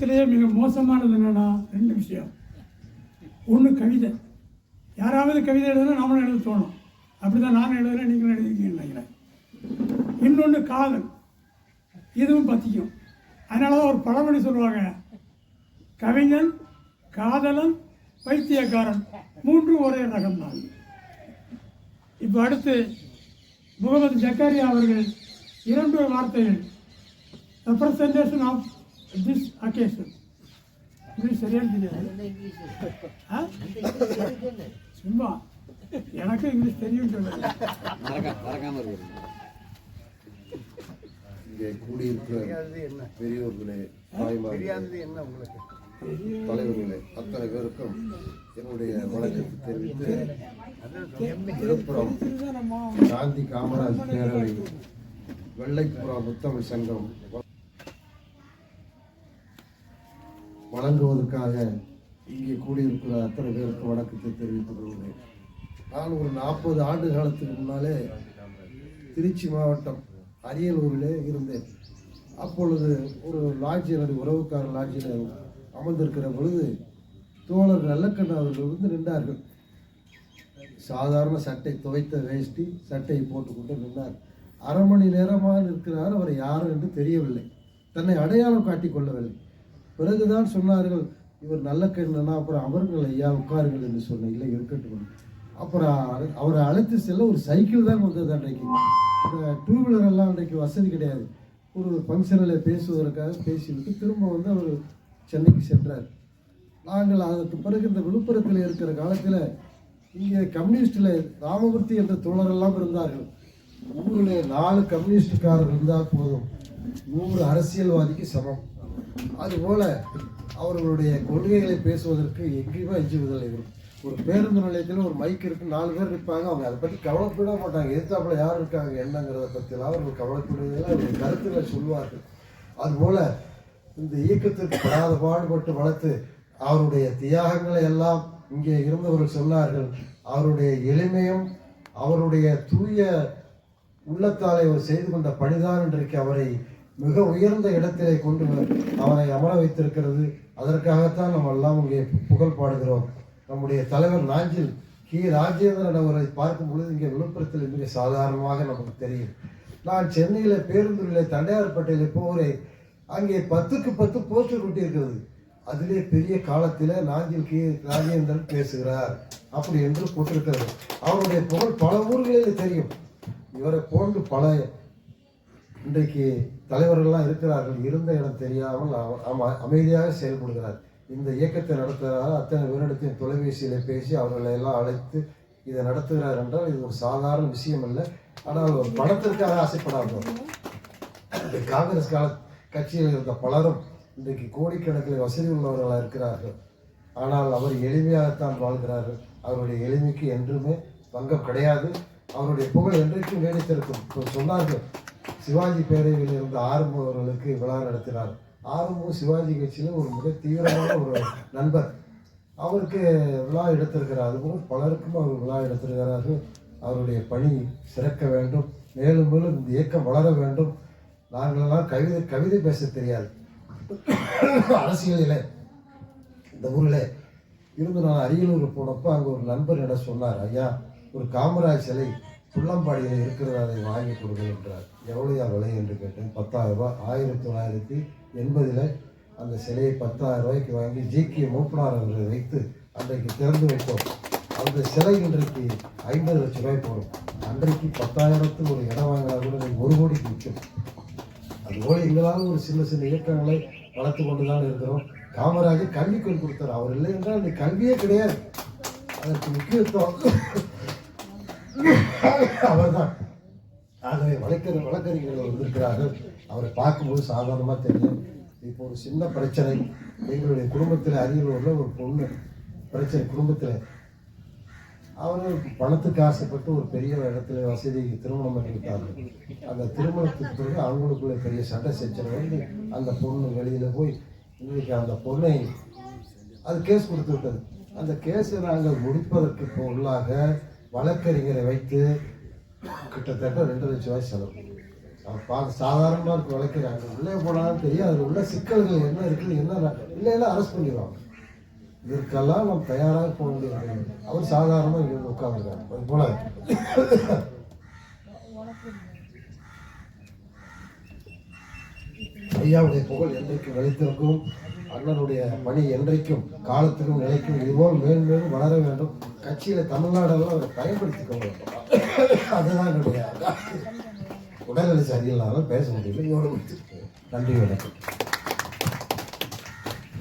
எழுத்துலேயே மிக மோசமானது என்னென்னா 2 விஷயம். ஒன்று கவிதை. யாராவது கவிதை எழுதுனா நாமளும் எழுத தோணும். அப்படி தான் நான் எழுதுகிறேன், நீங்களும் எழுதிருக்கீங்கன்னு நினைக்கிறேன். இன்னொன்று காதல், இதுவும் பற்றிக்கும். அதனால தான் ஒரு பழமொழி சொல்லுவாங்க, கவிஞன், காதலன், வைத்தியக்காரன் 3 ஒரே ரகம் தான். இப்போ அடுத்து முகமது ஜக்காரியா அவர்கள் 2 வார்த்தைகள் representation of this occasion. English சரியான தெரியாது, சும்மா எனக்கு இங்கிலீஷ் தெரியும். இங்கே கூடியிருக்கிற பெரியோர்களே, தாய்மார்களே, தலைவர்களே, அத்தனை பேருக்கும் என்னுடைய வணக்கத்தை தெரிவித்து, விழுப்புரம் காந்தி காமராஜ் பேரவை, வெள்ளைப்புறா முத்தமிழ் சங்கம் வழங்குவதற்காக இங்கே கூடியிருக்கிற அத்தனை பேருக்கு வணக்கத்தை தெரிவித்துக் கொள்கிறேன். நான் ஒரு 40 ஆண்டு காலத்துக்கு முன்னாலே திருச்சி மாவட்டம் அரியலூரிலே இருந்தேன். அப்பொழுது ஒரு லாட்ஜில், உறவுக்கார லாட்ஜில் அமர்ந்திருக்கிற பொழுது தோழர் நல்லக்கண்ணா அவர்கள் வந்து நின்றார்கள். சாதாரண சட்டை, துவைத்த வேஷ்டி சட்டையை போட்டுக்கொண்டு நின்றார். 1/2 மணி நேரமாக நிற்கிறார். அவர் யார் என்று தெரியவில்லை, தன்னை அடையாளம் காட்டிக் கொள்ளவில்லை. பிறகுதான் சொன்னார்கள், இவர் நல்லக்கண்ணா. அப்புறம் அவர்கள் ஐயா உட்காருங்கள் என்று சொன்னேன். இல்லை, இருக்கட்டும். அப்புறம் அவரை அழைத்து செல்ல ஒரு சைக்கிள் தான் வந்தது. அன்றைக்கு இந்த 2 வீலர் எல்லாம் அன்றைக்கு வசதி கிடையாது. ஒரு ஃபங்க்ஷனில் பேசுவதற்காக பேசிவிட்டு திரும்ப வந்து அவர் சென்னைக்கு சென்றார். நாங்கள் அதற்கு பிறகு இந்த விழுப்புரத்தில் இருக்கிற காலத்தில் இங்கே கம்யூனிஸ்டில் ராமமூர்த்தி என்ற தோழரெல்லாம் இருந்தார்கள். ஊரில் 4 கம்யூனிஸ்டுக்காரர் இருந்தால் போதும், 100 அரசியல்வாதிக்கு சமம். அதுபோல் அவர்களுடைய கொள்கைகளை பேசுவதற்கு எங்கேயுமே அஞ்சுவதில்லை. ஒரு பேருந்து நிலையத்தில் ஒரு மைக் இருக்கு, 4 பேர் இருப்பாங்க. அவங்க அதை பற்றி கவலைப்பட மாட்டாங்க. எதிர்த்தாப்புல யார் இருக்காங்க என்னங்கிறத பற்றிலாம் அவர்கள் கவலைப்படுவதில் அவர்கள் கருத்துக்களை சொல்வார்கள். அதுபோல் இந்த இயக்கத்திற்கு படாத பாடுபட்டு வளர்த்து அவருடைய தியாகங்களை எல்லாம் இங்கே இருந்தவர்கள் சொன்னார்கள். அவருடைய எளிமையும் அவருடைய தூய உள்ளத்தாலே அவர் செய்து கொண்ட பணிதான் இன்றைக்கு அவரை மிக உயர்ந்த இடத்திலே கொண்டு அவரை அமர வைத்திருக்கிறது. அதற்காகத்தான் நம்ம எல்லாம் இங்கே புகழ் பாடுகிறோம். நம்முடைய தலைவர் நாஞ்சில் கி. ராஜேந்திரன் அவரை பார்க்கும் பொழுது இங்கே விழுப்புரத்தில் மிக சாதாரணமாக நமக்கு தெரியும். நான் சென்னையில் பேருந்துகளில் தண்டையார்பேட்டையில் போகிறேன். அங்கே 10க்கு 10 போஸ்டர் ஒட்டியிருக்கிறது. அதிலே பெரிய காலத்தில் நாஞ்சில் கி. ராஜேந்திரன் பேசுகிறார் அப்படி என்று போட்டிருக்கிறது. அவருடைய புகழ் பல ஊர்களில் தெரியும். இவரை போன்று பல இன்றைக்கு தலைவர்கள்லாம் இருக்கிறார்கள். இருந்த இடம் தெரியாமல் அமைதியாக செயல்படுகிறார். இந்த இயக்கத்தை நடத்துகிறார். அத்தனை பேரிடத்தையும் தொலைபேசியில் பேசி அவர்களை எல்லாம் அழைத்து இதை நடத்துகிறார் என்றால் இது ஒரு சாதாரண விஷயம் அல்ல. ஆனால் ஒரு பணத்திற்காக ஆசைப்படாமல் காங்கிரஸ் கட்சியில் இருந்த பலரும் இன்றைக்கு கோடிக்கணக்கில் வசதி உள்ளவர்களாக இருக்கிறார்கள். ஆனால் அவர் எளிமையாகத்தான் வாழ்கிறார்கள். அவருடைய எளிமைக்கு என்றுமே பங்கம் கிடையாது. அவருடைய புகழ் என்றைக்கும் நீடித்திருக்கும். சொன்னார்கள், சிவாஜி பேரவையில் இருந்த ஆறுமுக அவர்களுக்கு விழா நடத்தினார். ஆறுமுக சிவாஜி கட்சியில் ஒரு மிக தீவிரமான ஒரு நண்பர். அவருக்கு விழா எடுத்திருக்கிறார். அதுபோல் பலருக்கும் அவர் விழா எடுத்திருக்கிறார்கள். அவருடைய பணி சிறக்க வேண்டும். மேலும் மேலும் இந்த இயக்கம் வளர வேண்டும். நாங்களெல்லாம் கவிதை பேச தெரியாது. அரசியலில் இந்த ஊரில் இருந்து நான் அரியலூர் போனப்போ அங்கே ஒரு நண்பர் இடம் சொன்னார், ஐயா ஒரு காமராஜ் சிலை புள்ளம்பாடியில் இருக்கிறது, அதை வாங்கி கொடுங்க என்றார். எவ்வளோ விலை என்று கேட்டேன். 10,000 ரூபாய். 1980 அந்த சிலையை 10,000 ரூபாய்க்கு வாங்கி ஜி.கே. மூப்பனார் அவர்களை வைத்து அன்றைக்கு திறந்து வைத்தோம். அந்த சிலை இன்றைக்கு 50 லட்சம் ரூபாய் போடும். அன்றைக்கு 10,000க்கு ஒரு இடம் வாங்கினா கூட 1 கோடிக்கு விற்கும். அதுபோல் எங்களால் ஒரு சின்ன சின்ன இயக்கங்களை வளர்த்து கொண்டு தான் இருக்கிறோம். காமராஜர் கல்விக்கொள் கொடுத்தார். அவர் இல்லை என்றால் அந்த கல்வியே கிடையாது. அதற்கு முக்கியத்துவம் அவர்தான். ஆகவே வழக்கறிஞர்கள் வந்திருக்கிறார்கள். அவரை பார்க்கும்போது சாதாரணமாக தெரியும். இப்போ ஒரு சின்ன பிரச்சனை எங்களுடைய குடும்பத்தில், அரியலூரில் ஒரு பொண்ணு பிரச்சனை. குடும்பத்தில் அவர் பணத்துக்கு ஆசைப்பட்டு ஒரு பெரிய இடத்துல வசதி திருமணம் பண்ணிவிட்டார்கள். அந்த திருமணத்துக்கு பிறகு அவங்களுக்குள்ள பெரிய சண்டை சச்சரவு. அந்த பொண்ணு வெளியில் போய் இன்றைக்கு அந்த பொண்ணை அது கேஸ் கொடுத்து விட்டது. அந்த கேஸை நாங்கள் முடிப்பதற்கு உள்ளாக வழக்கறிஞரை வைத்து கிட்டத்தட்ட 2 லட்சம் ரூபாய் செலவு. சாதாரணமாக இருக்கு வளைக்கிறாங்க. உள்ளே போனாலும் தெரியும் அதில் உள்ள சிக்கல்கள் என்ன இருக்குது, என்ன இல்லைன்னா அரெஸ்ட் பண்ணிடுவாங்க. இதற்கெல்லாம் நம்ம தயாராக போக முடியாது. அவர் சாதாரணமாக இங்கே உட்காந்துருக்காரு. அது போல ஐயாவுடைய புகழ் என்றைக்கும் நிலைத்திருக்கும். அண்ணனுடைய பணி என்றைக்கும் காலத்திலும் நிலைக்கும். இதுபோல் மேலும் மேலும் வளர வேண்டும். கட்சியில தமிழ்நாடெல்லாம் அவரை பயன்படுத்திக்க வேண்டும். அதுதான் என்னுடைய உடல்நிலை சரியில்லாமல் பேச முடியல. நன்றி, வணக்கம்.